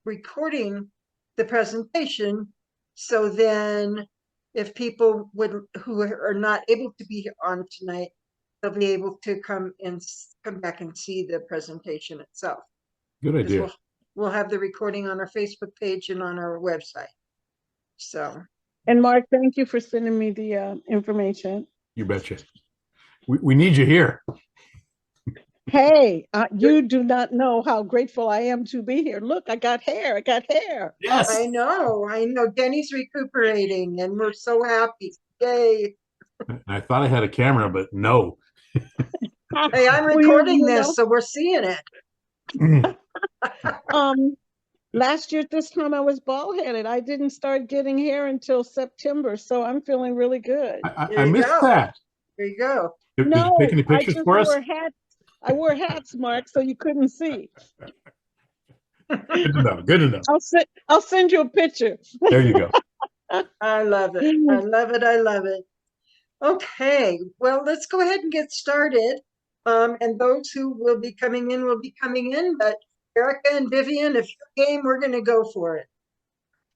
recording the presentation, so then if people who are not able to be on tonight, they'll be able to come back and see the presentation itself. Good idea. We'll have the recording on our Facebook page and on our website. So. And Mark, thank you for sending me the information. You betcha. We need you here. Hey, you do not know how grateful I am to be here. Look, I got hair. Yes. I know. Denny's recuperating and we're so happy. Yay. I thought I had a camera, but no. Hey, I'm recording this, so we're seeing it. Last year at this time I was bald-headed. I didn't start getting hair until September, so I'm feeling really good. I missed that. There you go. Did you take any pictures for us? I wore hats, Mark, so you couldn't see. Good to know. Good to know. I'll send you a picture. There you go. I love it. I love it. I love it. Okay, well, let's go ahead and get started. And those who will be coming in, but Erika and Vivien, if you're game, we're going to go for it.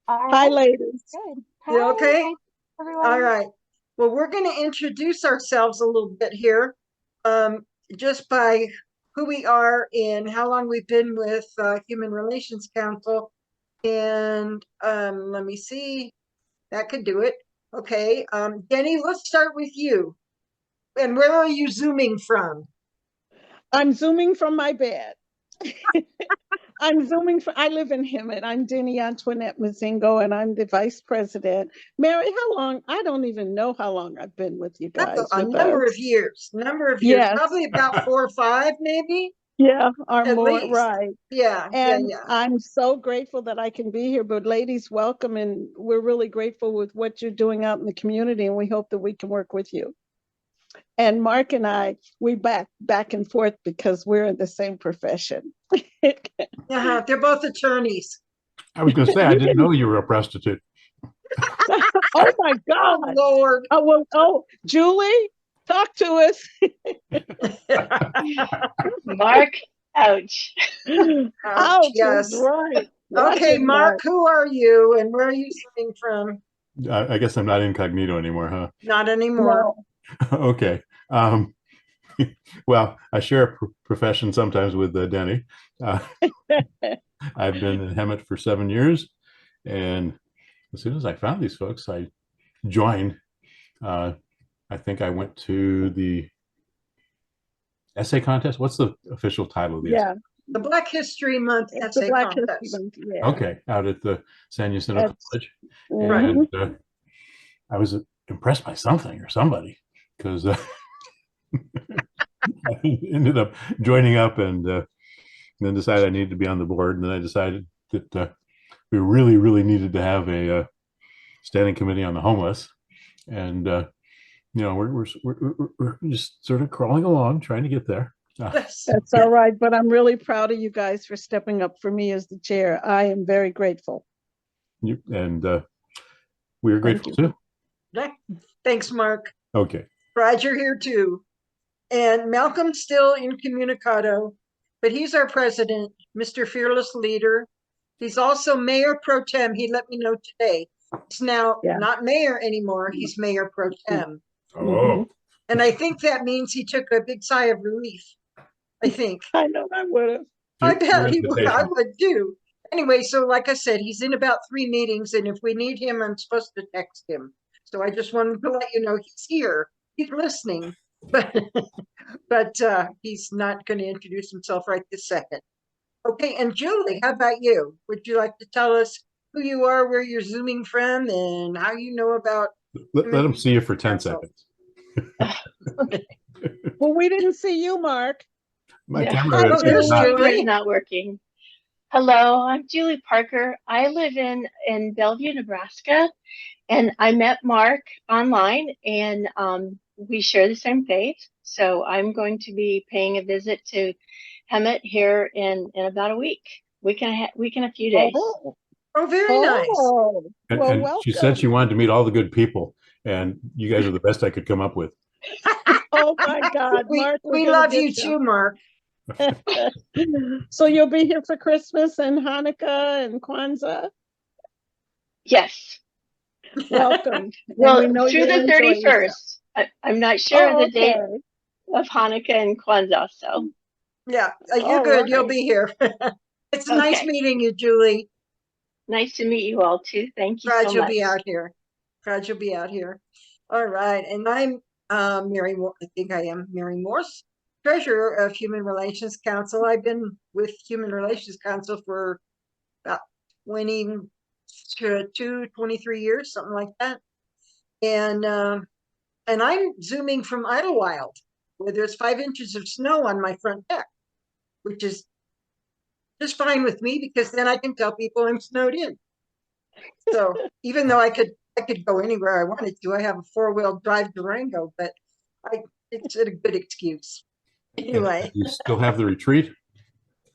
Hi, ladies. Good. You okay? Hi, everyone. All right. Well, we're going to introduce ourselves a little bit here, just by who we are and how long we've been with Human Relations Council. And let me see. That could do it. Okay. Denny, let's start with you. And where are you Zooming from? I'm Zooming from my bed. I live in Hemet. I'm Denny Antoinette Mazingo, and I'm the vice president. Mary, how long? I don't even know how long I've been with you guys. A number of years. Yes. Probably about 4 or 5, maybe. Yeah, or At more, least. right. Yeah. And I'm so grateful that I can be here. But ladies, welcome. And we're really grateful with what you're doing out in the community. And we hope that we can work with you. And Mark and I, we back and forth because we're in the same profession. They're both attorneys. I was going to say, I didn't know you were a prostitute. Oh my God. Oh, Lord. Oh, Julie, talk to us. Mark, ouch. Ouch, yes. Right. Okay, Mark, who are you and where are you coming from? I guess I'm not incognito anymore, huh? Not anymore. No. Okay. Well, I share a profession sometimes with Denny. I've been in Hemet for 7 years, and as soon as I found these folks, I joined. I think I went to the essay contest. What's the official title of the essay? The Black History Month essay contest. Yeah. Okay, out at the San Jacinto College. Right. And I was impressed by something or somebody, because I ended up joining up and then decided I needed to be on the board. And then I decided that we really, really needed to have a standing committee on the homeless. And we're just sort of crawling along, trying to get there. That's all right. But I'm really proud of you guys for stepping up for me as the chair. I am very grateful. And we are grateful too. Thanks, Mark. Okay. Glad you're here too. And Malcolm's still incommunicado, but he's our president, Mr. Fearless Leader. He's also Mayor Pro Tem. He let me know today. He's now not mayor anymore. He's Mayor Pro Tem. Oh. And I think that means he took a big sigh of relief. I think. I know I would have. I bet he would. I would too. Anyway, so like I said, he's in about 3 meetings, and if we need him, I'm supposed to text him. So I just wanted to let you know he's here. He's listening, but he's not going to introduce himself right this second. Okay, and Julie, how about you? Would you like to tell us who you are, where you're Zooming from, and how you know about... Let him see you for 10 seconds. Well, we didn't see you, Mark. My camera is not working. Hello, I'm Julie Parker. I live in Bellevue, Nebraska, and I met Mark online, and we share the same faith. So I'm going to be paying a visit to Hemet here in about a week and a few days. Oh, very nice. And welcome. She said she wanted to meet all the good people, and you guys are the best I could come up with. Oh my God, we love you too, Mark. So you'll be here for Christmas and Hanukkah and Kwanzaa. Yes. Welcome. And Well, we know through you'll the enjoy yourself. 31st. I'm not sure of Oh, the date okay. of Hanukkah and Kwanzaa, so Yeah, you're All good. You'll right. be here. It's nice okay. meeting you, Julie. Nice to meet you all too. Thank you Glad so you'll much. be out here. Glad you'll be out here. All right. And I'm Mary Moore. I think I am Mary Morse, Treasurer of Human Relations Council. I've been with Human Relations Council for about 23 years, something like that. And I'm zooming from Idlewild, where there's 5 inches of snow on my front deck, which is just fine with me because then I can tell people I'm snowed in. So even though I could go anywhere I wanted to, I have a 4-wheel drive Durango, but it's a good excuse. Anyway. You still have the retreat?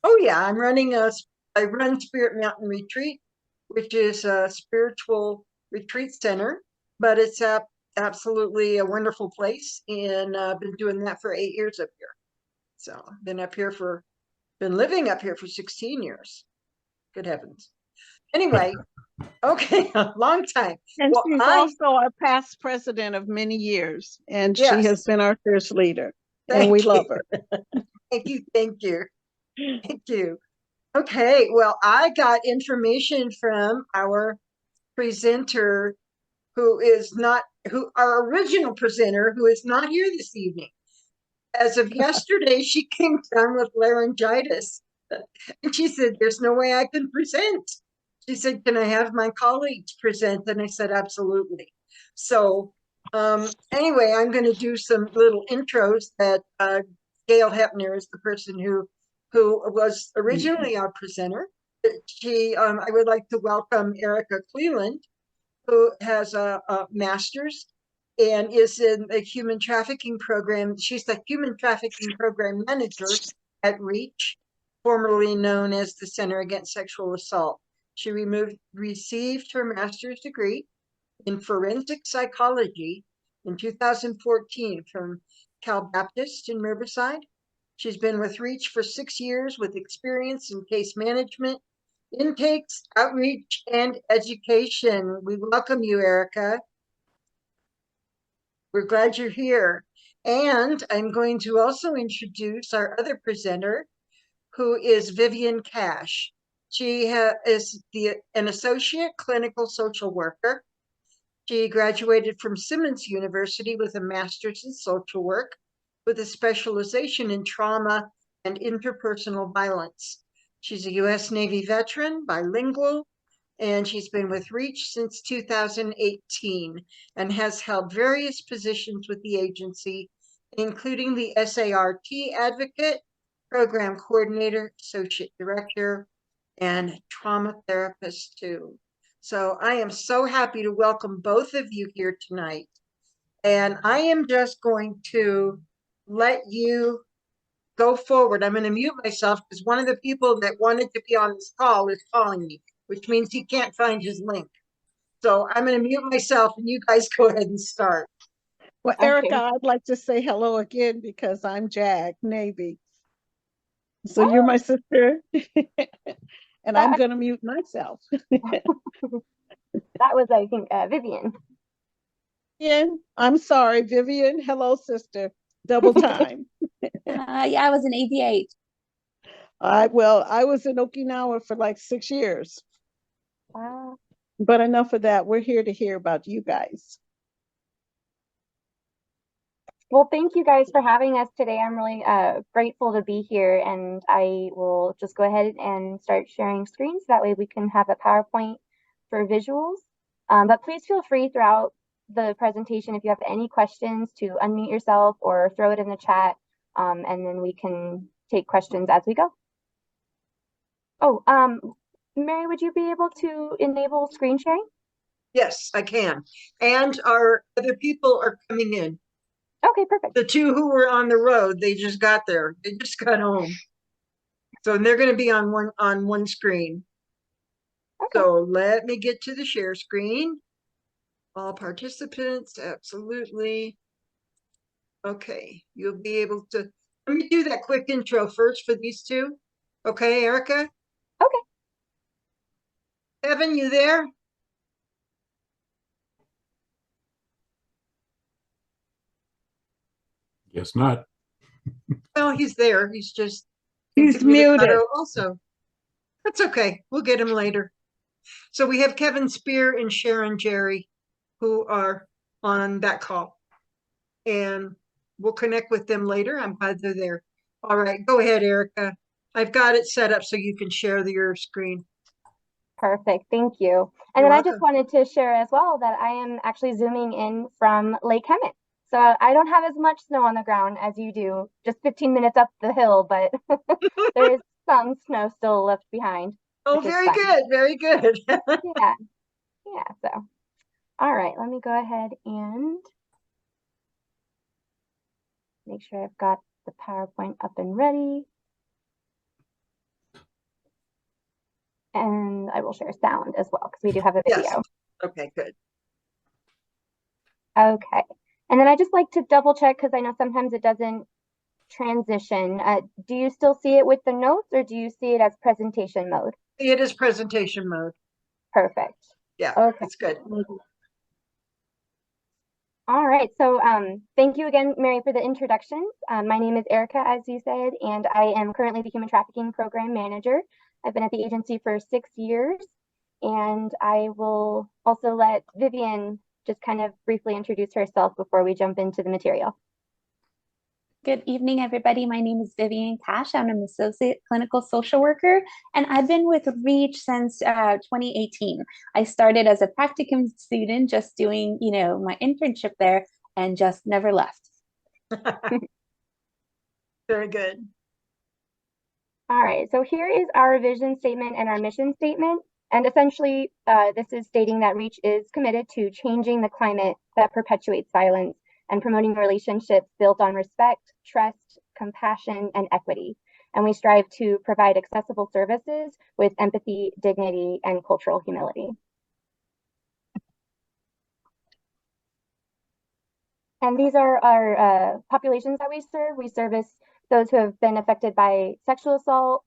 Oh yeah, I run Spirit Mountain Retreat, which is a spiritual retreat center, but it's absolutely a wonderful place, and I've been doing that for 8 years up here. So been living up here for 16 years. Good heavens. Anyway, okay, a long time. And Well, she's also our past president of many years, and she has Yes. been our fierce leader, and Thank we you. love her. Thank you. Thank you. Okay, well, I got information from our presenter our original presenter, who is not here this evening. As of yesterday, she came down with laryngitis. And she said, there's no way I can present. She said, can I have my colleagues present? And I said, absolutely. So anyway, I'm going to do some little intros that Gail Hepner is the person who was originally our presenter. I would like to welcome Erika Cleland, who has a master's and is in the human trafficking program. She's the human trafficking program manager at REACH, formerly known as the Center Against Sexual Assault. She received her master's degree in forensic psychology in 2014 from Cal Baptist in Riverside. She's been with REACH for 6 years with experience in case management, intakes, outreach, and education. We welcome you, Erika. We're glad you're here. And I'm going to also introduce our other presenter, who is Vivien Cash. She is an associate clinical social worker. She graduated from Simmons University with a master's in social work with a specialization in trauma and interpersonal violence. She's a U.S. Navy veteran, bilingual, and she's been with REACH since 2018 and has held various positions with the agency, including the SART advocate, program coordinator, associate director, and trauma therapist too. So I am so happy to welcome both of you here tonight. And I am just going to let you go forward. I'm going to mute myself because one of the people that wanted to be on this call is calling me, which means he can't find his link. So I'm going to mute myself and you guys go ahead and start. Well, Okay. Erika, I'd like to say hello again because I'm Jag, Navy. So you're my sister, and I'm going to mute myself. That was, I think, Vivien. Vivien, I'm sorry, Vivien. Hello, sister. Double time. Yeah, I was an AV8. I was in Okinawa for like 6 years. Wow. But enough of that. We're here to hear about you guys. Well, thank you guys for having us today. I'm really grateful to be here, and I will just go ahead and start sharing screens. That way we can have a PowerPoint for visuals. But please feel free throughout the presentation if you have any questions to unmute yourself or throw it in the chat, and then we can take questions as we go. Oh, Mary, would you be able to enable screen sharing? Yes, I can. And our other people are coming in. Okay, perfect. The 2 who were on the road, they just got there. They just got home. So they're going to be on one screen. Okay. So let me get to the share screen. All participants, absolutely. Okay, you'll be able to, Let me do that quick intro first for these two. Okay, Erika? Okay. Evan, you there? Guess not. Well, he's there. He's just He's incommunicado muted. also. That's okay. We'll get him later. So we have Kevin Spear and Sharon Jerry who are on that call. And we'll connect with them later. I'm glad they're there. All right, go ahead, Erika. I've got it set up so you can share your screen. Perfect. Thank you. And You're then I just welcome. wanted to share as well that I am actually zooming in from Lake Hemet. So I don't have as much snow on the ground as you do, just 15 minutes up the hill, but there is some snow still left behind. Oh, which is very fun. good. Very good. Yeah. Yeah. So, all right, let me go ahead and make sure I've got the PowerPoint up and ready. And I will share sound as well because we do have a video. Yes. Okay, good. Okay. And then I just like to double check because I know sometimes it doesn't transition. Do you still see it with the notes or do you see it as presentation mode? It is presentation mode. Perfect. Yeah, Okay. it's good. All right. So thank you again, Mary, for the introductions. My name is Erika, as you said, and I am currently the Human Trafficking Program Manager. I've been at the agency for 6 years, and I will also let Vivien just kind of briefly introduce herself before we jump into the material. Good evening, everybody. My name is Vivien Cash. I'm an associate clinical social worker, and I've been with REACH since 2018. I started as a practicum student, just doing, my internship there, and just never left. Very good. All right, so here is our vision statement and our mission statement. And essentially, this is stating that REACH is committed to changing the climate that perpetuates violence and promoting relationships built on respect, trust, compassion, and equity. And we strive to provide accessible services with empathy, dignity, and cultural humility. And these are our populations that we serve. We service those who have been affected by sexual assault,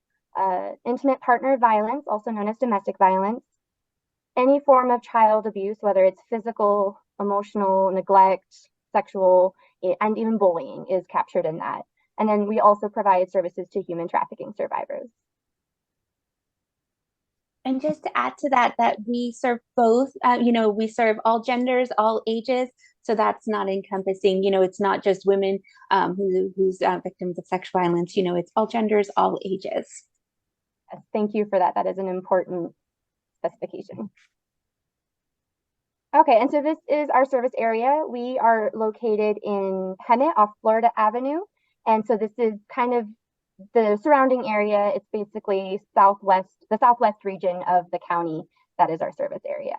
intimate partner violence, also known as domestic violence, any form of child abuse, whether it's physical, emotional, neglect, sexual, and even bullying is captured in that. And then we also provide services to human trafficking survivors. And just to add to that we serve both, we serve all genders, all ages. So that's not encompassing, it's not just women who's victims of sexual violence, it's all genders, all ages. Yes, thank you for that. That is an important specification. Okay, and so this is our service area. We are located in Hemet off Florida Avenue. And so this is kind of the surrounding area. It's basically the southwest region of the county. That is our service area.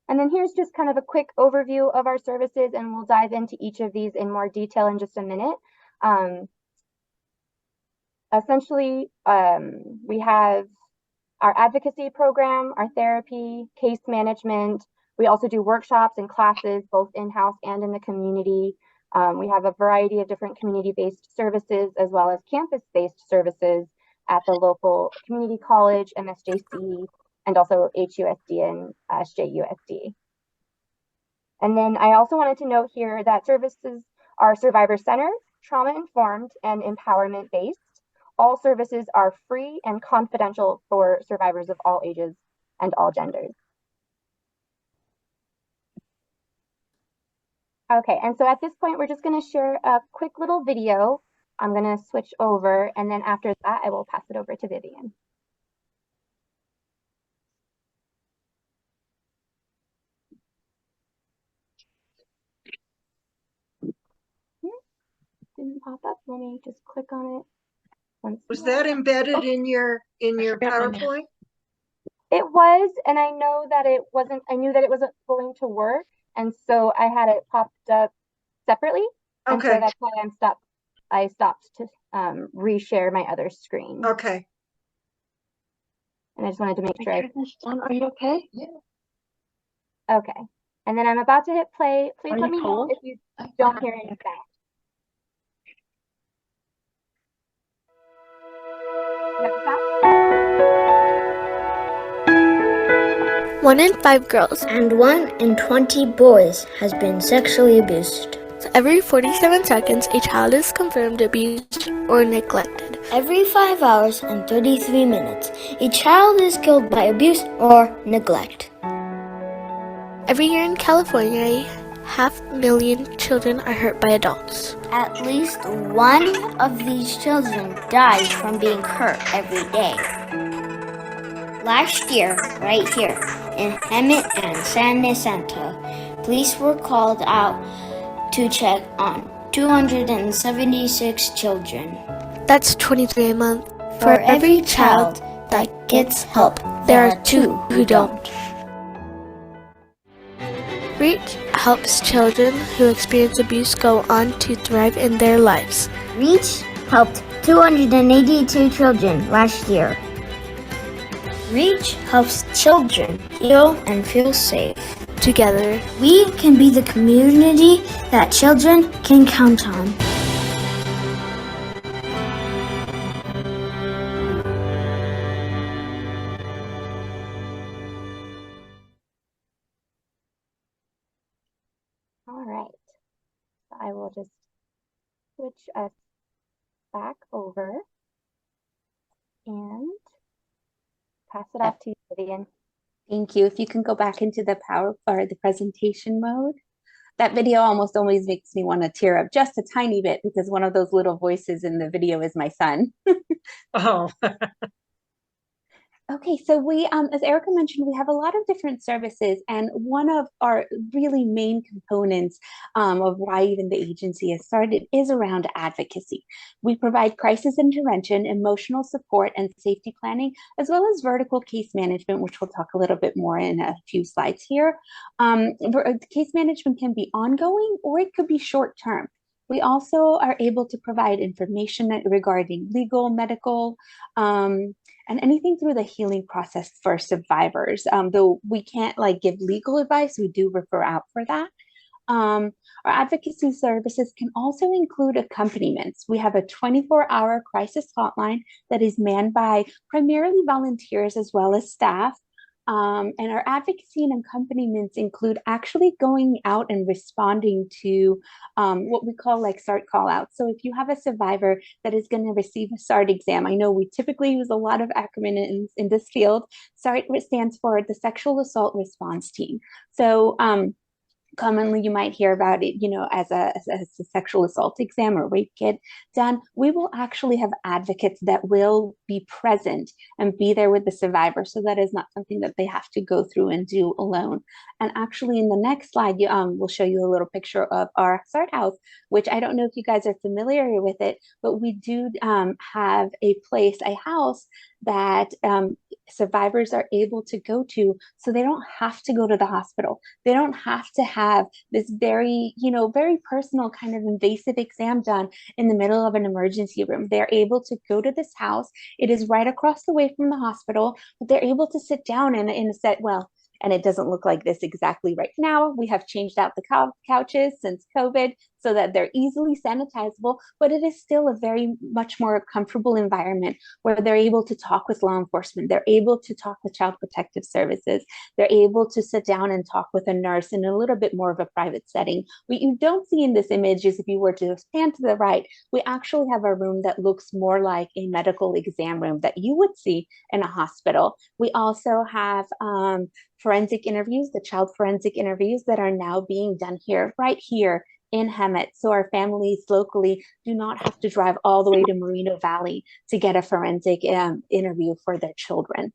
And then here's just kind of a quick overview of our services, and we'll dive into each of these in more detail in just a minute. Essentially, we have our advocacy program, our therapy, case management. We also do workshops and classes, both in-house and in the community. We have a variety of different community-based services as well as campus-based services at the local community college, MSJC, and also HUSD and SJUSD. And then I also wanted to note here that services are survivor-centered, trauma-informed, and empowerment-based. All services are free and confidential for survivors of all ages and all genders. Okay, and so at this point, we're just going to share a quick little video. I'm going to switch over, and then after that, I will pass it over to Vivien. Didn't pop up. Let me just click on it once Was more. that embedded in your PowerPoint? It was, and I know that it wasn't, I knew that it wasn't going to work. And so I had it popped up separately. And so Okay. that's why I stopped to reshare my other screen. Okay. And I just wanted to make sure. Are you okay? Okay. And then I'm about to hit play. Please Are let you me know cold? if you don't hear any sound. You have the sound? 1 in 5 girls and 1 in 20 boys has been sexually abused. So every 47 seconds, a child is confirmed abused or neglected. Every 5 hours and 33 minutes, a child is killed by abuse or neglect. Every year in California, 500,000 children are hurt by adults. At least one of these children dies from being hurt every day. Last year, right here, in Hemet and San Jacinto, police were called out to check on 276 children. That's 23 a month. For every child that gets help, there are 2 who don't. REACH helps children who experience abuse go on to thrive in their lives. REACH helped 282 children last year. REACH helps children heal and feel safe. Together, we can be the community that children can count on. All right. So I will just switch us back over and pass it off to you, Vivien. Thank you. If you can go back into the power or the presentation mode. That video almost always makes me want to tear up just a tiny bit because one of those little voices in the video is my son. Oh, Okay, so we, as Erika mentioned, we have a lot of different services, and one of our really main components of why even the agency has started is around advocacy. We provide crisis intervention, emotional support, and safety planning, as well as vertical case management, which we'll talk a little bit more in a few slides here. Case management can be ongoing or it could be short term. We also are able to provide information regarding legal, medical, and anything through the healing process for survivors. Though we can't give legal advice, we do refer out for that. Our advocacy services can also include accompaniments. We have a 24-hour crisis hotline that is manned by primarily volunteers as well as staff. And our advocacy and accompaniments include actually going out and responding to what we call SART call outs. So if you have a survivor that is going to receive a SART exam, I know we typically use a lot of acronyms in this field. SART stands for the Sexual Assault Response Team. So commonly you might hear about it, as a sexual assault exam or rape kit done. We will actually have advocates that will be present and be there with the survivor. So that is not something that they have to go through and do alone. And actually in the next slide, we'll show you a little picture of our SART house, which I don't know if you guys are familiar with it, but we do have a house that survivors are able to go to, so they don't have to go to the hospital. They don't have to have this very, very personal kind of invasive exam done in the middle of an emergency room. They're able to go to this house. It is right across the way from the hospital, but they're able to sit down in a set, and it doesn't look like this exactly right now. We have changed out the couches since COVID so that they're easily sanitizable, but it is still a very much more comfortable environment where they're able to talk with law enforcement. They're able to talk with child protective services. They're able to sit down and talk with a nurse in a little bit more of a private setting. What you don't see in this image is if you were to stand to the right, we actually have a room that looks more like a medical exam room that you would see in a hospital. We also have forensic interviews, the child forensic interviews that are now being done right here in Hemet. So our families locally do not have to drive all the way to Moreno Valley to get a forensic interview for their children.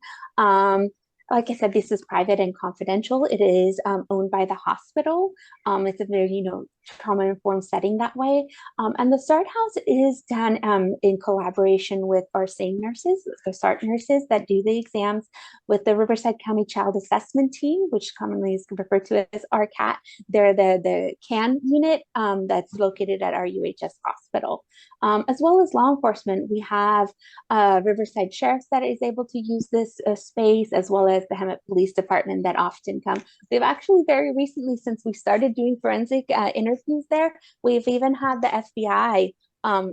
Like I said, this is private and confidential. It is owned by the hospital. It's a very, trauma-informed setting that way. And the START House is done in collaboration with our SANE nurses, the START nurses that do the exams, with the Riverside County Child Assessment Team, which commonly is referred to as RCAT. They're the CAN unit that's located at our UHS hospital. As well as law enforcement, we have Riverside Sheriff's that is able to use this space, as well as the Hemet Police Department that often come. They've actually very recently, since we started doing forensic interviews there, we've even had the FBI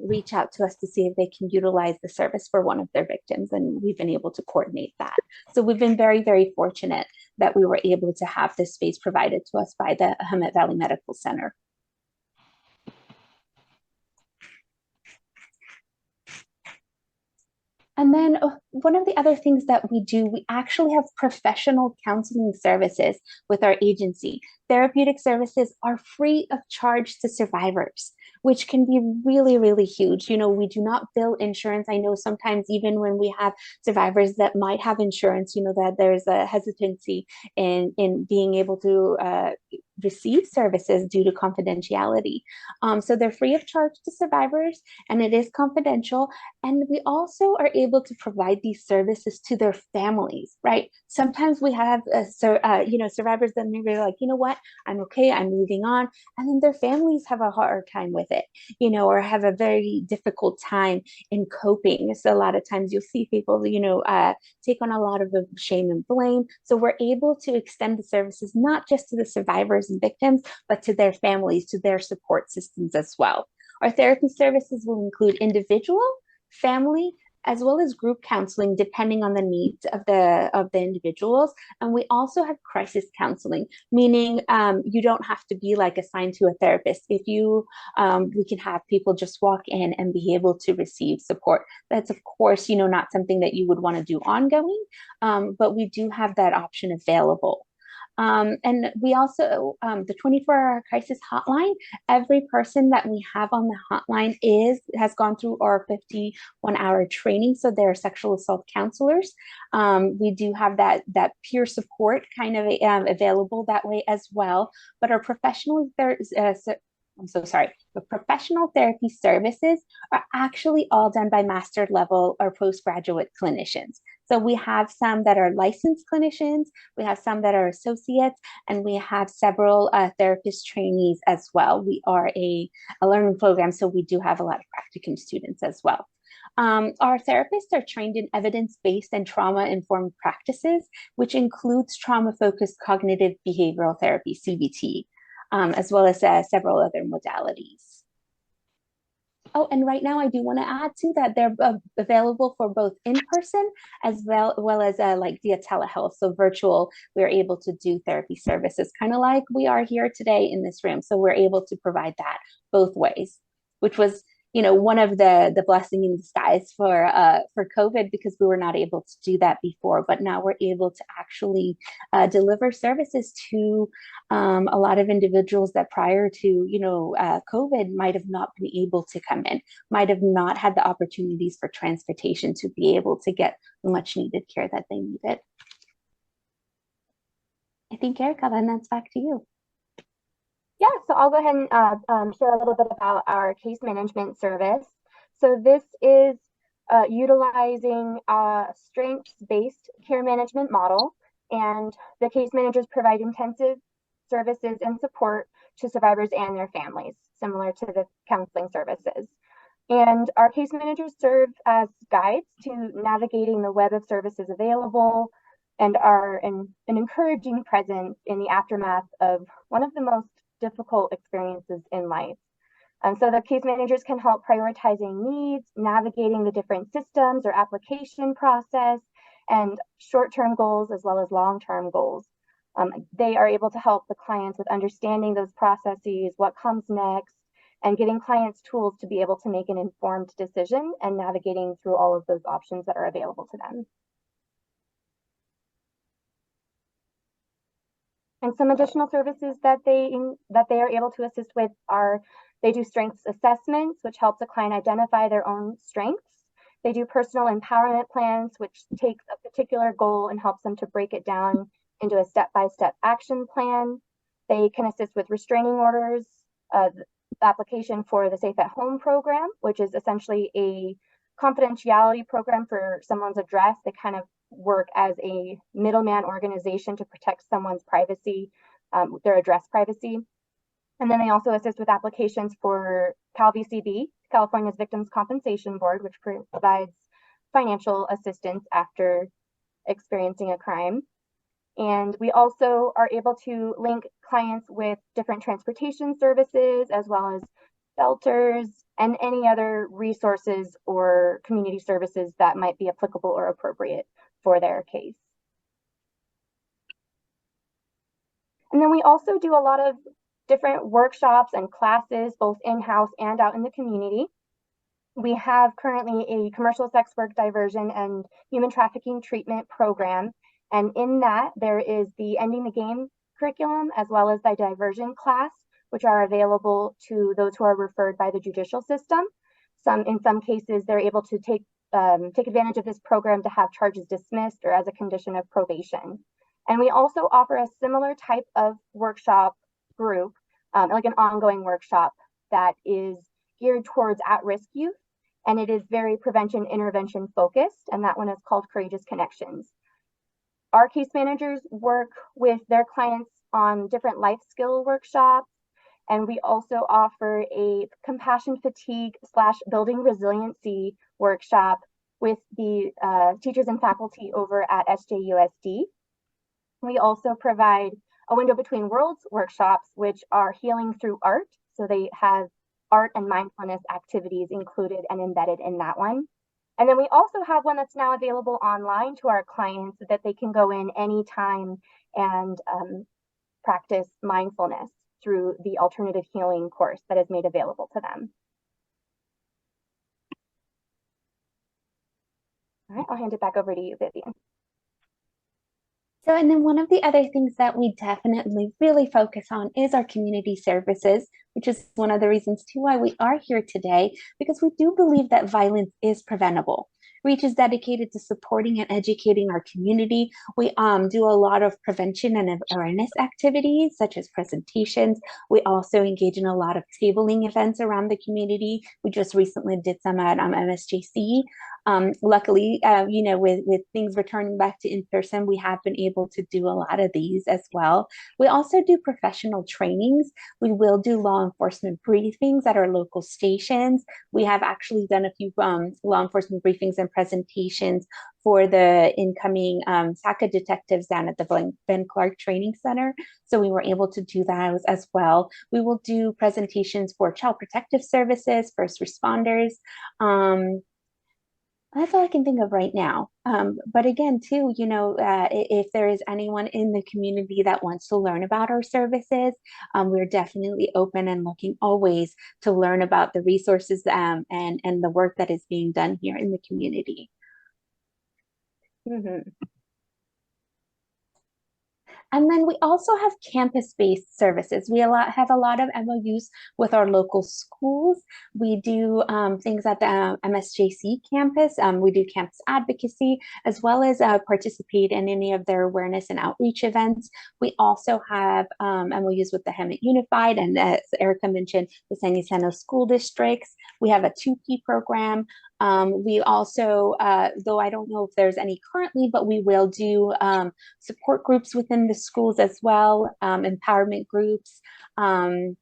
reach out to us to see if they can utilize the service for one of their victims, and we've been able to coordinate that. So we've been very, very fortunate that we were able to have this space provided to us by the Hemet Valley Medical Center. And then one of the other things that we do, we actually have professional counseling services with our agency. Therapeutic services are free of charge to survivors, which can be really, really huge. You know, we do not bill insurance. I know sometimes even when we have survivors that might have insurance, you know, that there's a hesitancy in being able to receive services due to confidentiality. So they're free of charge to survivors, and it is confidential. And we also are able to provide these services to their families, right? Sometimes we have, you know, survivors that maybe are like, you know what, I'm okay, I'm moving on. And then their families have a hard time with it, you know, or have a very difficult time in coping. So a lot of times you'll see people, you know, take on a lot of the shame and blame. So we're able to extend the services, not just to the survivors and victims, but to their families, to their support systems as well. Our therapy services will include individual, family, as well as group counseling, depending on the needs of the individuals. And we also have crisis counseling, meaning you don't have to be like assigned to a therapist. If you, we can have people just walk in and be able to receive support. That's of course, you know, not something that you would want to do ongoing, but we do have that option available. And we also, the 24-hour crisis hotline, every person that we have on the hotline has gone through our 51-hour training. So they're sexual assault counselors. We do have that peer support kind of available that way as well. But our professional the professional therapy services are actually all done by master level or postgraduate clinicians. So we have some that are licensed clinicians, we have some that are associates, and we have several therapist trainees as well. We are a learning program, so we do have a lot of practicum students as well. Our therapists are trained in evidence-based and trauma-informed practices, which includes trauma-focused cognitive behavioral therapy, CBT. As well as several other modalities. Oh, and right now I do want to add too that they're available for both in-person as well as like via telehealth. So virtual, we're able to do therapy services, kind of like we are here today in this room. So we're able to provide that both ways, which was, you know, one of the blessing in disguise for COVID, because we were not able to do that before, but now we're able to actually deliver services to a lot of individuals that prior to, you know, COVID might have not been able to come in, might have not had the opportunities for transportation to be able to get the much needed care that they needed. I think, Erika, then that's back to you. Yeah, so I'll go ahead and share a little bit about our case management service. So this is utilizing a strengths-based care management model, and the case managers provide intensive services and support to survivors and their families, similar to the counseling services. And our case managers serve as guides to navigating the web of services available, and are an encouraging presence in the aftermath of one of the most difficult experiences in life. And so the case managers can help prioritizing needs, navigating the different systems or application process, and short-term goals as well as long-term goals. They are able to help the clients with understanding those processes, what comes next, and giving clients tools to be able to make an informed decision and navigating through all of those options that are available to them. And some additional services that they are able to assist with are, they do strengths assessments, which helps a client identify their own strengths. They do personal empowerment plans, which takes a particular goal and helps them to break it down into a step-by-step action plan. They can assist with restraining orders, the application for the Safe at Home program, which is essentially a confidentiality program for someone's address. They kind of work as a middleman organization to protect someone's privacy, their address privacy. And then they also assist with applications for CalVCB, California's Victims Compensation Board, which provides financial assistance after experiencing a crime. And we also are able to link clients with different transportation services, as well as shelters and any other resources or community services that might be applicable or appropriate for their case. And then we also do a lot of different workshops and classes, both in-house and out in the community. We have currently a commercial sex work diversion and human trafficking treatment program. And in that, there is the Ending the Game curriculum, as well as the diversion class, which are available to those who are referred by the judicial system. In some cases, they're able to take advantage of this program to have charges dismissed or as a condition of probation. And we also offer a similar type of workshop group, like an ongoing workshop that is geared towards at-risk youth, and it is very prevention intervention focused, and that one is called Courageous Connections. Our case managers work with their clients on different life skill workshops, and we also offer a compassion fatigue / building resiliency workshop with the teachers and faculty over at SJUSD. We also provide a Window Between Worlds workshops, which are healing through art. So they have art and mindfulness activities included and embedded in that one. And then we also have one that's now available online to our clients that they can go in anytime and practice mindfulness through the alternative healing course that is made available to them. All right, I'll hand it back over to you, Vivien. So, and then one of the other things that we definitely really focus on is our community services, which is one of the reasons too why we are here today, because we do believe that violence is preventable. Reach is dedicated to supporting and educating our community. We do a lot of prevention and awareness activities, such as presentations. We also engage in a lot of tabling events around the community. We just recently did some at MSJC. Luckily, you know, with things returning back to in-person, we have been able to do a lot of these as well. We also do professional trainings. We will do law enforcement briefings at our local stations. We have actually done a few law enforcement briefings and presentations for the incoming SACA detectives down at the Ben Clark Training Center. So we were able to do that as well. We will do presentations for child protective services, first responders. That's all I can think of right now. But again, too, you know, if there is anyone in the community that wants to learn about our services, we're definitely open and looking always to learn about the resources and the work that is being done here in the community. Mm-hmm. And then we also have campus-based services. We have a lot of MOUs with our local schools. We do things at the MSJC campus. We do campus advocacy, as well as participate in any of their awareness and outreach events. We also have MOUs with the Hemet-Unified, and as Erika mentioned, the San Ysidro school districts. We have a 2P program. We also, though I don't know if there's any currently, but we will do support groups within the schools as well, empowerment groups. A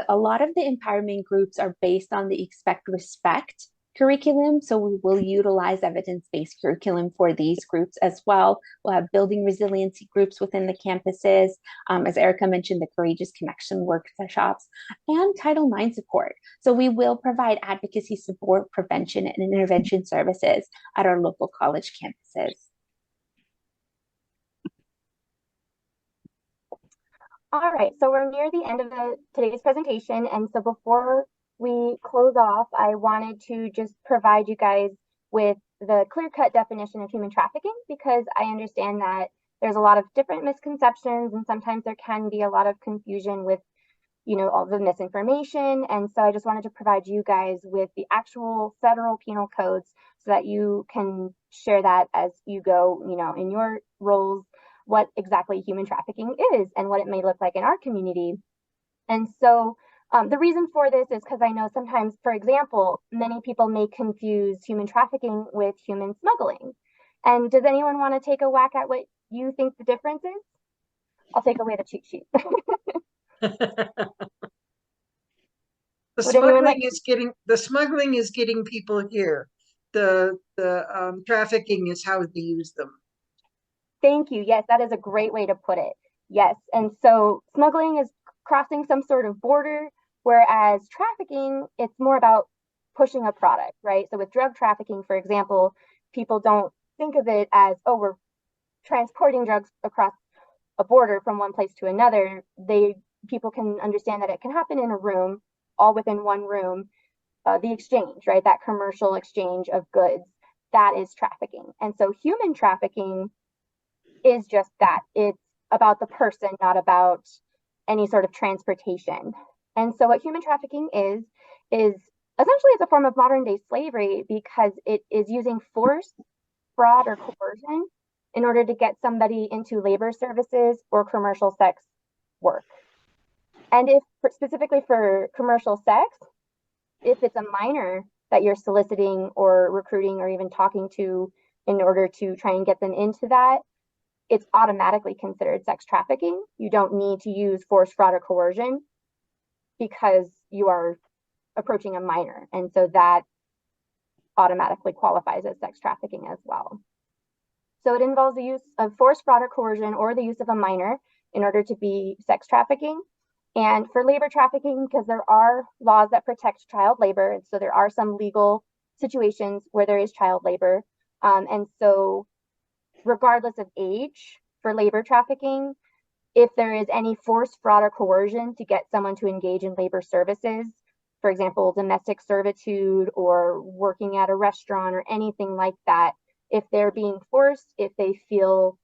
lot of the empowerment groups are based on the Expect Respect curriculum, so we will utilize evidence-based curriculum for these groups as well. We'll have building resiliency groups within the campuses, as Erika mentioned, the Courageous Connection workshops, and Title IX support. So we will provide advocacy support, prevention, and intervention services at our local college campuses. All right, so we're near the end of today's presentation, and so before we close off, I wanted to just provide you guys with the clear-cut definition of human trafficking, because I understand that there's a lot of different misconceptions, and sometimes there can be a lot of confusion with, you know, all the misinformation. And so I just wanted to provide you guys with the actual federal penal codes so that you can share that as you go, you know, in your roles, what exactly human trafficking is and what it may look like in our community. And so the reason for this is because I know sometimes, for example, many people may confuse human trafficking with human smuggling. And does anyone want to take a whack at what you think the difference is? I'll take away the cheat sheet. The Would anyone smuggling is getting people here. The trafficking is how they use them. Thank you. Yes, that is a great way to put it. Yes. And so smuggling is crossing some sort of border, whereas trafficking, it's more about pushing a product, right? So with drug trafficking, for example, people don't think of it as, oh, we're transporting drugs across a border from one place to another. People can understand that it can happen in a room, all within one room. The exchange, right? That commercial exchange of goods, that is trafficking. And so human trafficking is just that. It's about the person, not about any sort of transportation. And so what human trafficking is essentially it's a form of modern day slavery because it is using force, fraud, or coercion in order to get somebody into labor services or commercial sex work. And if specifically for commercial sex, if it's a minor that you're soliciting or recruiting or even talking to in order to try and get them into that, it's automatically considered sex trafficking. You don't need to use force, fraud, or coercion because you are approaching a minor. And so that automatically qualifies as sex trafficking as well. So it involves the use of force, fraud, or coercion, or the use of a minor in order to be sex trafficking. And for labor trafficking, because there are laws that protect child labor, so there are some legal situations where there is child labor. And so regardless of age, for labor trafficking, if there is any force, fraud, or coercion to get someone to engage in labor services, for example, domestic servitude or working at a restaurant or anything like that, if they're being forced, if they feel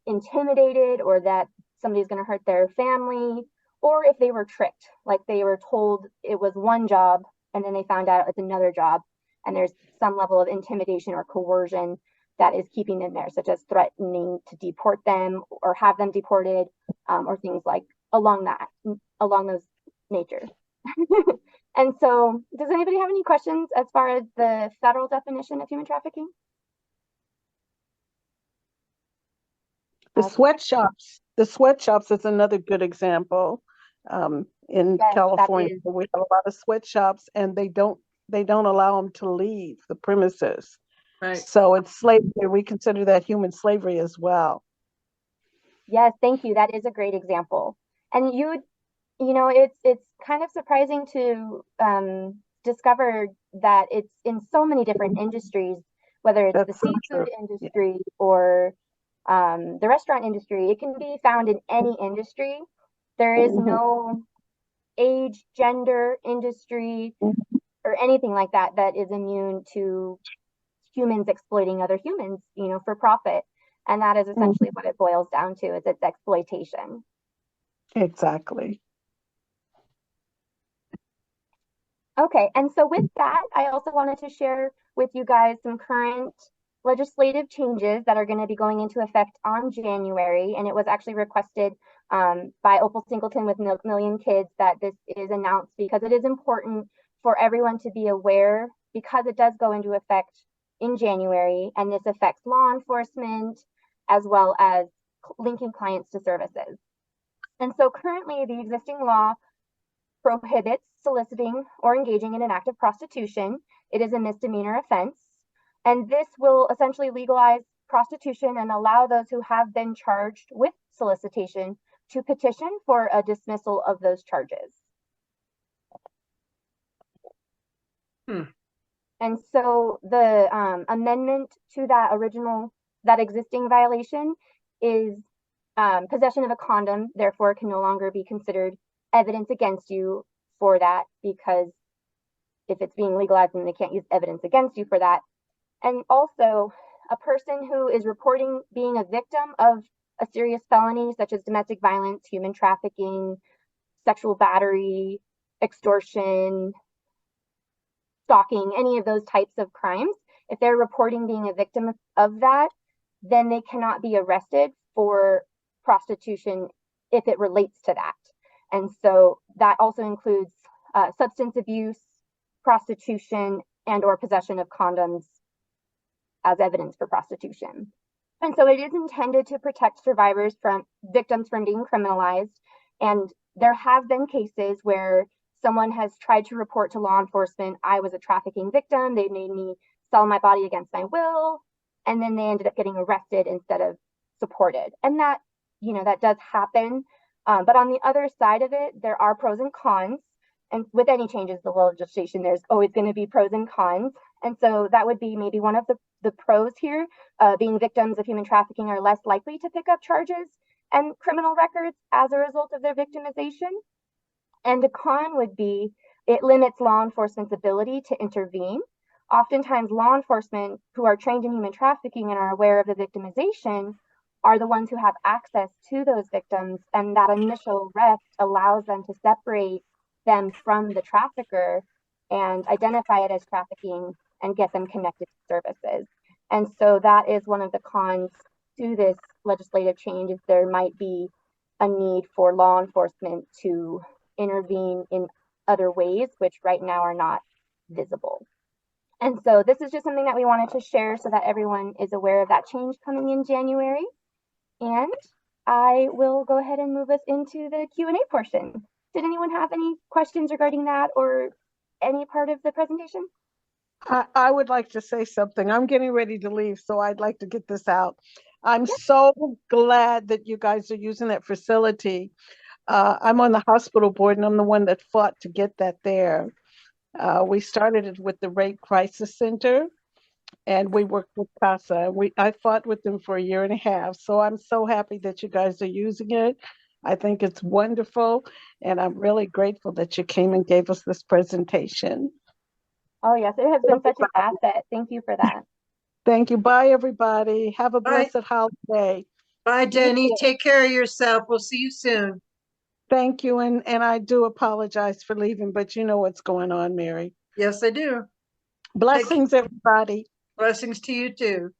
intimidated or that somebody's going to hurt their family, or if they were tricked, like they were told it was one job and then they found out it's another job, and there's some level of intimidation or coercion that is keeping them there, such as threatening to deport them or have them deported, or things like along those nature. And so does anybody have any questions as far as the federal definition of human trafficking? The sweatshops is another good example. In Yes, California, we have a lot of sweatshops, and they don't allow them to leave the premises. Right. So it's slavery. We consider that human slavery as well. Yes, thank you. That is a great example. And it's kind of surprising to discover that it's in so many different industries, whether it's the seafood industry or the restaurant industry. It can be found in any industry. There is no age, gender, industry, or anything like that that is immune to humans exploiting other humans, for profit. And that is essentially what it boils down to, is it's exploitation. Exactly. Okay, and so with that, I also wanted to share with you guys some current legislative changes that are going to be going into effect on January. And it was actually requested by Opal Singleton with Million Kids that this is announced because it is important for everyone to be aware, because it does go into effect in January, and this affects law enforcement as well as linking clients to services. And so currently the existing law prohibits soliciting or engaging in an act of prostitution. It is a misdemeanor offense. And this will essentially legalize prostitution and allow those who have been charged with solicitation to petition for a dismissal of those charges. And so the amendment to that existing violation is possession of a condom, therefore can no longer be considered evidence against you for that, because if it's being legalized, then they can't use evidence against you for that. And also, a person who is reporting being a victim of a serious felony, such as domestic violence, human trafficking, sexual battery, extortion, stalking, any of those types of crimes, if they're reporting being a victim of that, then they cannot be arrested for prostitution if it relates to that. And so that also includes substance abuse, prostitution, and or possession of condoms as evidence for prostitution. And so it is intended to protect victims from being criminalized. And there have been cases where someone has tried to report to law enforcement, I was a trafficking victim, they made me sell my body against my will, and then they ended up getting arrested instead of supported. And that, that does happen. But on the other side of it, there are pros and cons. And with any changes to the legislation, there's always going to be pros and cons. And so that would be maybe one of the pros here. Being victims of human trafficking are less likely to pick up charges and criminal records as a result of their victimization. And a con would be it limits law enforcement's ability to intervene. Oftentimes, law enforcement who are trained in human trafficking and are aware of the victimization are the ones who have access to those victims, and that initial arrest allows them to separate them from the trafficker and identify it as trafficking and get them connected to services. And so that is one of the cons to this legislative change, is there might be a need for law enforcement to intervene in other ways, which right now are not visible. And so this is just something that we wanted to share so that everyone is aware of that change coming in January. And I will go ahead and move us into the Q&A portion. Did anyone have any questions regarding that or any part of the presentation? I would like to say something. I'm getting ready to leave, so I'd like to get this out. I'm so glad that you guys are using that facility. I'm on the hospital board, and I'm the one that fought to get that there. We started it with the Rape Crisis Center, and we worked with CASA. I fought with them for 1.5 years, so I'm so happy that you guys are using it. I think it's wonderful, and I'm really grateful that you came and gave us this presentation. Oh, yes, it has been such an asset. Thank you for that. Thank you. Bye, everybody. Have a Bye. blessed holiday. Bye, Denny. Take care of yourself. We'll see you soon. Thank you. And I do apologize for leaving, but you know what's going on, Mary. Yes, I do. Blessings, everybody. Blessings to you too.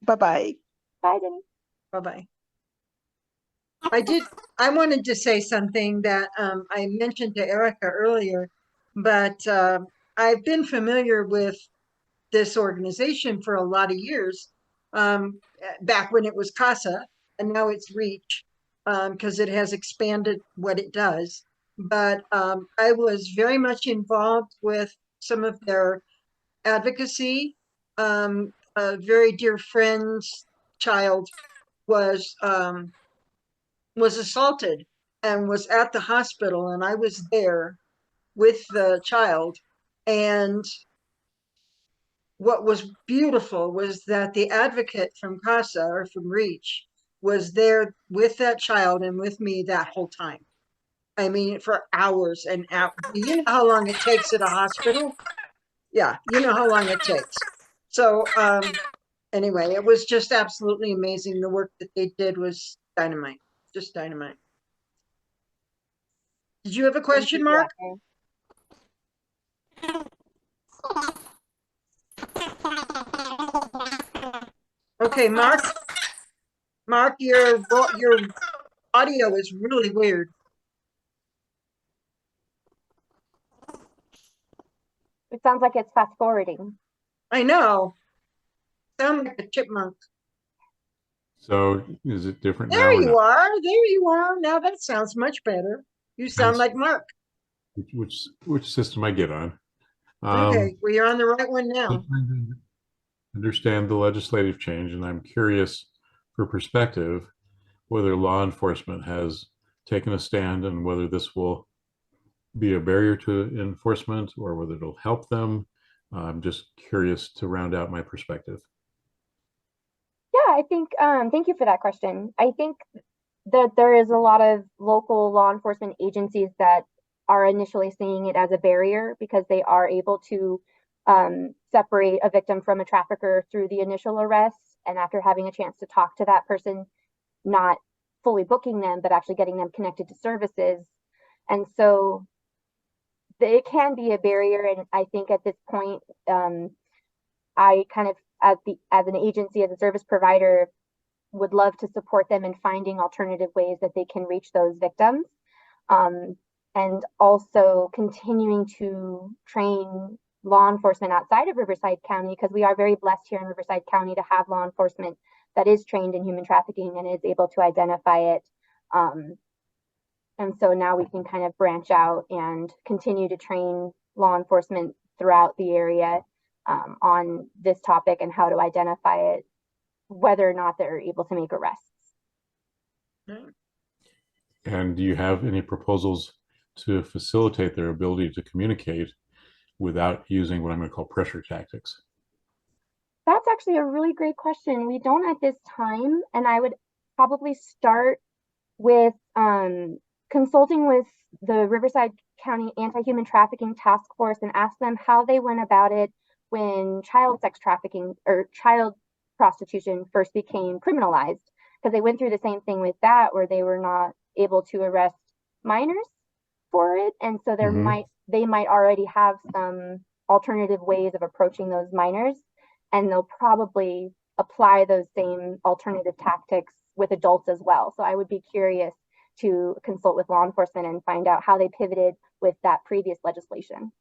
Bye-bye. Bye, Denny. Bye-bye. I wanted to say something that I mentioned to Erika earlier, but I've been familiar with this organization for a lot of years, back when it was CASA, and now it's REACH, because it has expanded what it does. But I was very much involved with some of their advocacy. A very dear friend's child was assaulted and was at the hospital, and I was there with the child. And what was beautiful was that the advocate from CASA or from REACH was there with that child and with me that whole time. I mean, for hours and hours. You know how long it takes at a hospital? Yeah, you know how long it takes. So anyway, it was just absolutely amazing. The work that they did was dynamite, just dynamite. Did you have a question, Mark? Okay, Mark, your audio is really weird. It sounds like it's fast forwarding. I know. Sound like a chipmunk. So is it different now? There you are. There you are. Now that sounds much better. You sound like Mark. Which system I get on? Okay, well, you're on the right one now. I'm trying to understand the legislative change, and I'm curious for perspective whether law enforcement has taken a stand and whether this will be a barrier to enforcement or whether it'll help them. I'm just curious to round out my perspective. Yeah, I think, thank you for that question. I think that there is a lot of local law enforcement agencies that are initially seeing it as a barrier because they are able to separate a victim from a trafficker through the initial arrest, and after having a chance to talk to that person, not fully booking them, but actually getting them connected to services. And so it can be a barrier. And I think at this point, I kind of, as an agency, as a service provider, would love to support them in finding alternative ways that they can reach those victims. and also continuing to train law enforcement outside of Riverside County, because we are very blessed here in Riverside County to have law enforcement that is trained in human trafficking and is able to identify it. And so now we can kind of branch out and continue to train law enforcement throughout the area on this topic and how to identify it, whether or not they're able to make arrests. And do you have any proposals to facilitate their ability to communicate without using what I'm going to call pressure tactics? That's actually a really great question. We don't at this time, and I would probably start with consulting with the Riverside County Anti-Human Trafficking Task Force and ask them how they went about it when child sex trafficking or child prostitution first became criminalized, because they went through the same thing with that, where they were not able to arrest minors for it, and so they might already have some alternative ways of approaching those minors, and they'll probably apply those same alternative tactics with adults as well. So I would be curious to consult with law enforcement and find out how they pivoted with that previous legislation.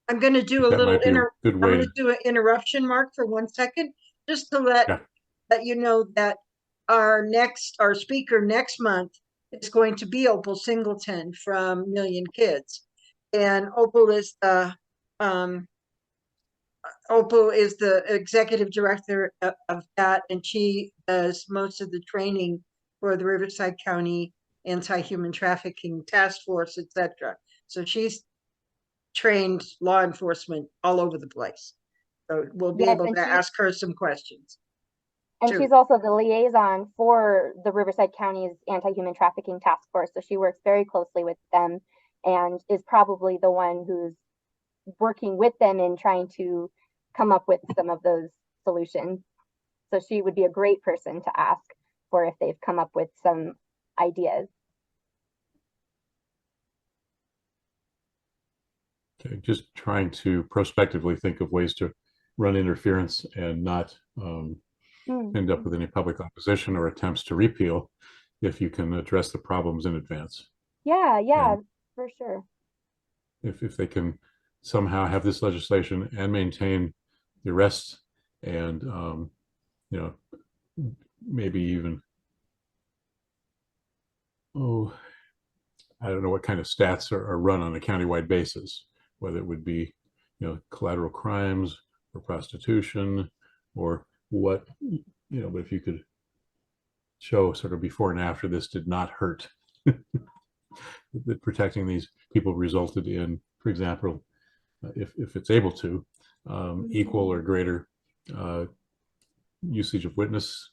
I'm going to do That might be a good way. I'm going to do an interruption, Mark, for 1 second, just to let you know that our speaker next month is going to be Opal Singleton from Million Kids, and Opal is the executive director of that, and she does most of the training for the Riverside County Anti-Human Trafficking Task Force, etc. So she's trained law enforcement all over the place. So we'll be able to ask her some questions. And she's also the liaison for the Riverside County's Anti-Human Trafficking Task Force. So she works very closely with them and is probably the one who's working with them in trying to come up with some of those solutions. So she would be a great person to ask for if they've come up with some ideas. Okay, just trying to prospectively think of ways to run interference and not end up with any public opposition or attempts to repeal if you can address the problems in advance. Yeah, for sure. If they can somehow have this legislation and maintain the arrests and maybe even I don't know what kind of stats are run on a countywide basis, whether it would be collateral crimes or prostitution or what, but if you could show sort of before and after this did not hurt, that protecting these people resulted in, for example, if it's able to, equal or greater usage of witness,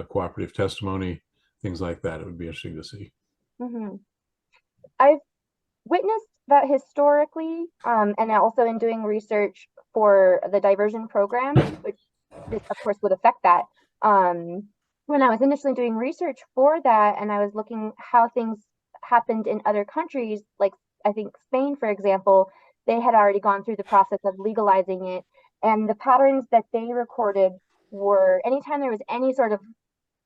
cooperative testimony, things like that. It would be interesting to see. I've witnessed that historically, and also in doing research for the diversion program, which of course would affect that. When I was initially doing research for that, and I was looking how things happened in other countries, like I think Spain, for example, they had already gone through the process of legalizing it. And the patterns that they recorded were anytime there was any sort of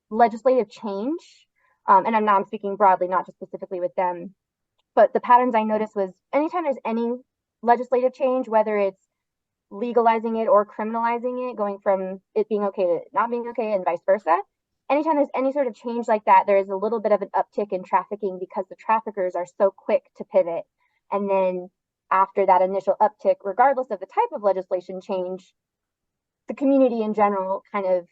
legislative change, and I'm speaking broadly, not just specifically with them, but the patterns I noticed was anytime there's any legislative change, whether it's legalizing it or criminalizing it, going from it being okay to not being okay and vice versa, anytime there's any sort of change like that, there is a little bit of an uptick in trafficking because the traffickers are so quick to pivot. And then after that initial uptick, regardless of the type of legislation change, the community in general kind of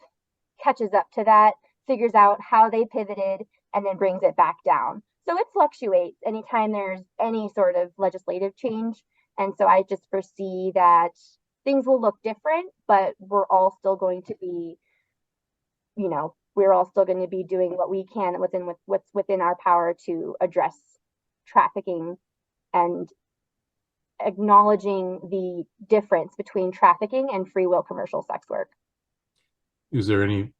catches up to that, figures out how they pivoted, and then brings it back down. So it fluctuates anytime there's any sort of legislative change. And so I just foresee that things will look different, but we're all still going to be, we're all still going to be doing what we can what's within our power to address trafficking and acknowledging the difference between trafficking and free will commercial sex work. Is there any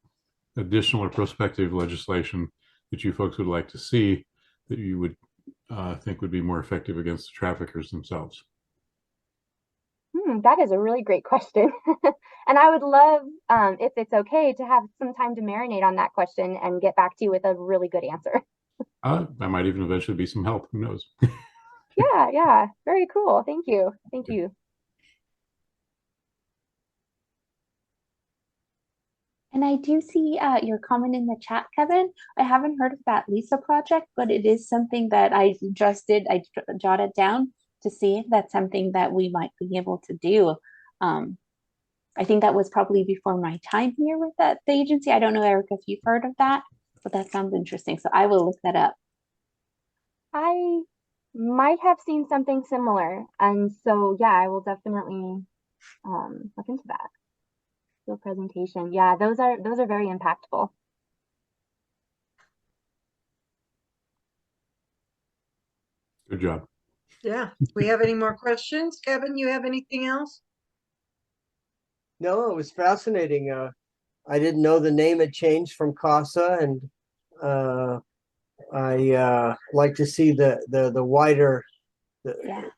additional or prospective legislation that you folks would like to see that you would think would be more effective against the traffickers themselves? That is a really great question. And I would love, if it's okay, to have some time to marinate on that question and get back to you with a really good answer. I might even eventually be some help. Who knows? Yeah, yeah, very cool. Thank you. Thank you. And I do see your comment in the chat, Kevin. I haven't heard of that Lisa project, but it is something that I just did. I jotted down to see if that's something that we might be able to do. I think that was probably before my time here with the agency. I don't know, Erika, if you've heard of that, but that sounds interesting. So I will look that up. I might have seen something similar. And so, yeah, I will definitely look into that. The presentation. Yeah, those are very impactful. Good job. Yeah. Do we have any more questions? Kevin, you have anything else? No, it was fascinating. I didn't know the name had changed from CASA, and I like to see the wider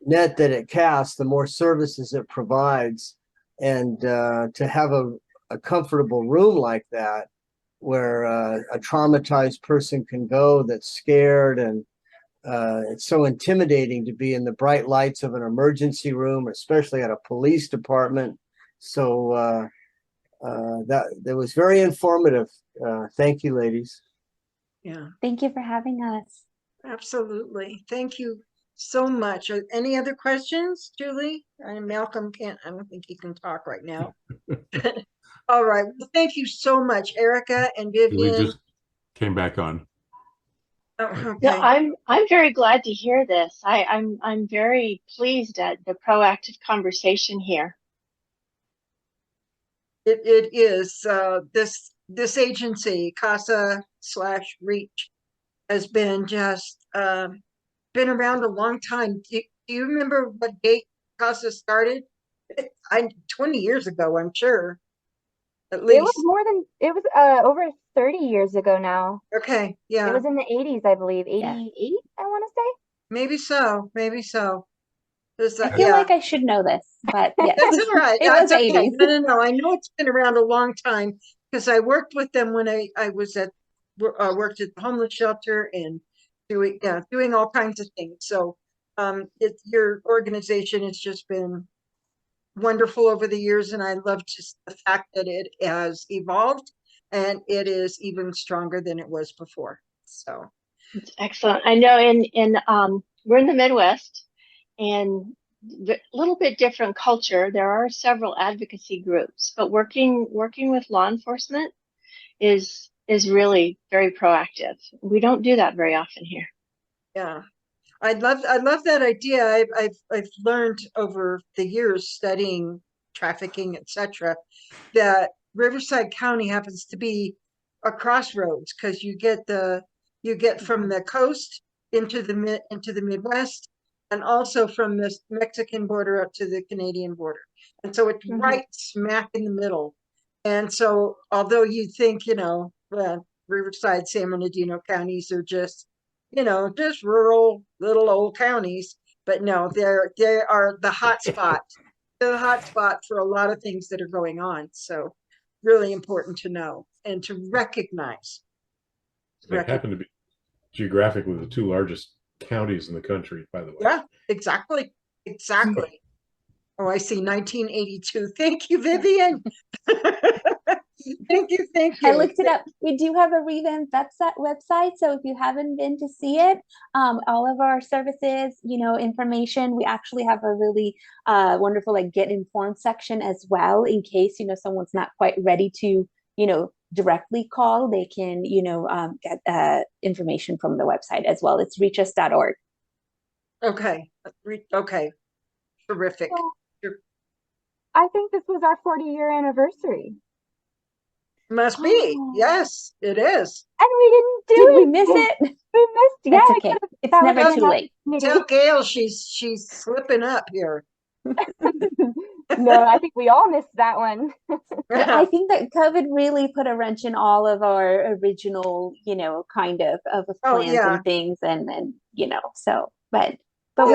net that it casts, the more services it provides, and to have a comfortable room like that where a traumatized person can go that's scared, and it's so intimidating to be in the bright lights of an emergency room, especially at a police department. So that was very informative. Thank you, ladies. Yeah, Thank you for having us. absolutely. Thank you so much. Any other questions, Julie? And Malcolm can't, I don't think he can talk right now. All right. Well, thank you so much, Erika and We Vivien. just came back on. Oh, No, okay. I'm very glad to hear this. I'm very pleased at the proactive conversation here. It is this agency, CASA/Reach, has been just been around a long time. Do you remember what date CASA started? 20 years ago, I'm sure, at It was least. more than it was over 30 years ago now. Okay, It yeah, was in the 80s, I believe. Yeah. 88, I want to say. maybe so, maybe so. I feel Yeah, like I should know this, but yes, that's all right. it was That's okay. 80s. No. I know it's been around a long time because I worked with them when I was worked at the homeless shelter and doing all kinds of things. So your organization has just been wonderful over the years, and I love just the fact that it has evolved and it is even stronger than it was before. So It's excellent. I know we're in the Midwest, and a little bit different culture. There are several advocacy groups, but working with law enforcement is really very proactive. We don't do that very often here. yeah, I love that idea. I've learned over the years studying trafficking, etc., that Riverside County happens to be a crossroads because you get from the coast into the Midwest, and also from the Mexican border up to the Canadian border, and so it's right smack in the middle. And so, although you think Riverside, San Bernardino counties are just just rural little old counties, but no, they are the hot spot. They're the hot spot for a lot of things that are going on. So really important to know and to recognize. They happen to be geographically the two largest counties in the country, by the way. Yeah, exactly. Exactly. Oh, I see 1982. Thank you, Vivien. Thank you. I looked it up. We do have a revamped website, so if you haven't been to see it, all of our services, information, we actually have a really wonderful get informed section as well, in case someone's not quite ready to directly call. They can get information from the website as well. It's reachus.org. Okay. Okay. Terrific. Well, I think this was our 40-year anniversary. Must be. Yes, it is. And we didn't do Did it. we miss it? We missed. Yeah, That's okay. It's never too late. Tell Gail she's slipping up here. No, I think we all missed that one. I think that COVID really put a wrench in all of our original, kind of plans and things, and so, but we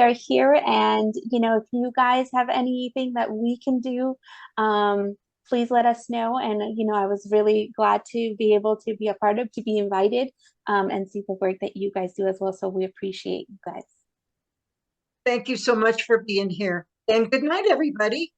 are here, and if you guys have anything that we can do, please let us know. And, I was really glad to be able to be a part of, to be invited, and see the work that you guys do as well. So we appreciate you guys. Thank you so much for being here. And good night, everybody.